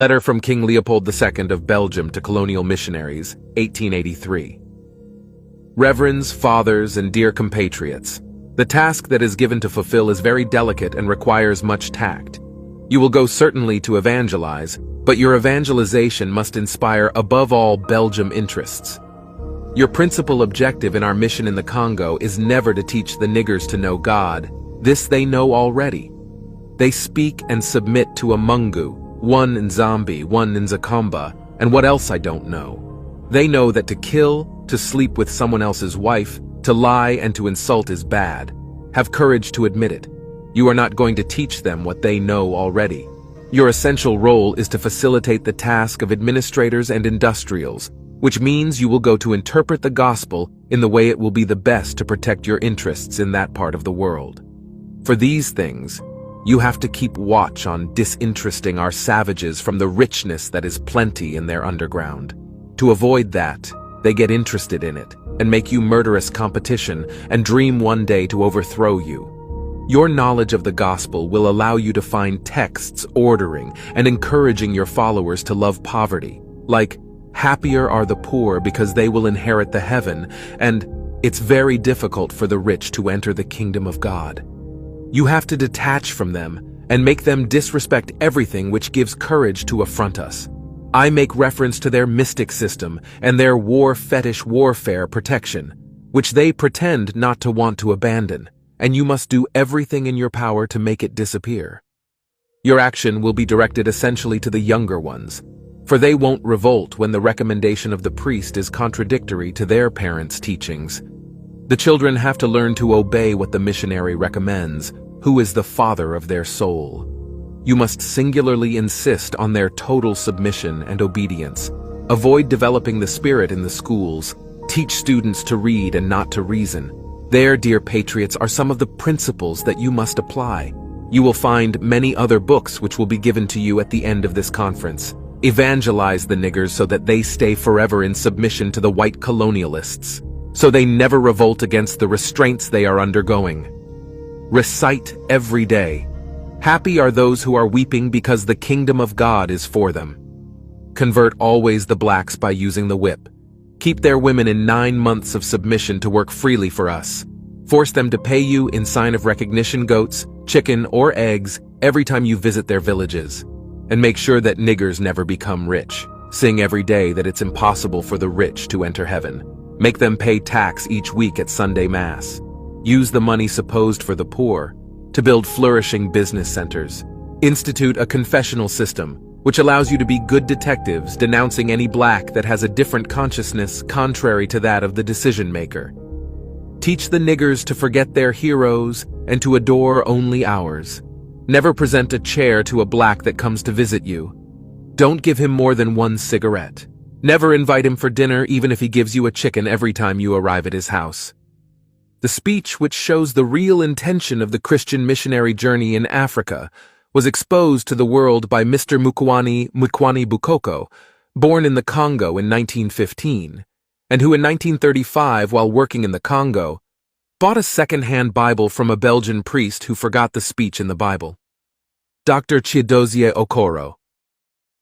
Letter from King Leopold II of Belgium to colonial missionaries, 1883. Reverends, fathers, and dear compatriots, the task that is given to fulfill is very delicate and requires much tact. You will go certainly to evangelize, but your evangelization must inspire above all Belgium interests. Your principal objective in our mission in the Congo is never to teach the niggers to know God. This they know already. They speak and submit to a Mungu, one Nzambi, one Nzakomba, and what else I don't know. They know that to kill, to sleep with someone else's wife, to lie and to insult is bad. Have courage to admit it. You are not going to teach them what they know already. Your essential role is to facilitate the task of administrators and industrials, which means you will go to interpret the gospel in the way it will be the best to protect your interests in that part of the world. For these things, you have to keep watch on disinteresting our savages from the richness that is plenty in their underground. To avoid that, they get interested in it and make you murderous competition and dream one day to overthrow you. Your knowledge of the gospel will allow you to find texts ordering and encouraging your followers to love poverty, like, "Happier are the poor because they will inherit the heaven," and "It's very difficult for the rich to enter the kingdom of God." You have to detach from them and make them disrespect everything which gives courage to affront us. I make reference to their mystic system and their war fetish warfare protection, which they pretend not to want to abandon, and you must do everything in your power to make it disappear. Your action will be directed essentially to the younger ones, for they won't revolt when the recommendation of the priest is contradictory to their parents' teachings. The children have to learn to obey what the missionary recommends, who is the father of their soul. You must singularly insist on their total submission and obedience. Avoid developing the spirit in the schools. Teach students to read and not to reason. There, dear patriots, are some of the principles that you must apply. You will find many other books which will be given to you at the end of this conference. Evangelize the niggers so that they stay forever in submission to the white colonialists, so they never revolt against the restraints they are undergoing. Recite every day, "Happy are those who are weeping because the kingdom of God is for them." Convert always the blacks by using the whip. Keep their women in 9 months of submission to work freely for us. Force them to pay you in sign of recognition goats, chicken, or eggs every time you visit their villages. And make sure that niggers never become rich. Sing every day that it's impossible for the rich to enter heaven. Make them pay tax each week at Sunday Mass. Use the money supposed for the poor to build flourishing business centers. Institute a confessional system, which allows you to be good detectives denouncing any black that has a different consciousness contrary to that of the decision maker. Teach the niggers to forget their heroes and to adore only ours. Never present a chair to a black that comes to visit you. Don't give him more than 1 cigarette. Never invite him for dinner even if he gives you a chicken every time you arrive at his house. The speech which shows the real intention of the Christian missionary journey in Africa was exposed to the world by Mr. Mukwani Bukoko, born in the Congo in 1915, and who in 1935, while working in the Congo, bought a second-hand Bible from a Belgian priest who forgot the speech in the Bible. Dr. Chidozie Okoro.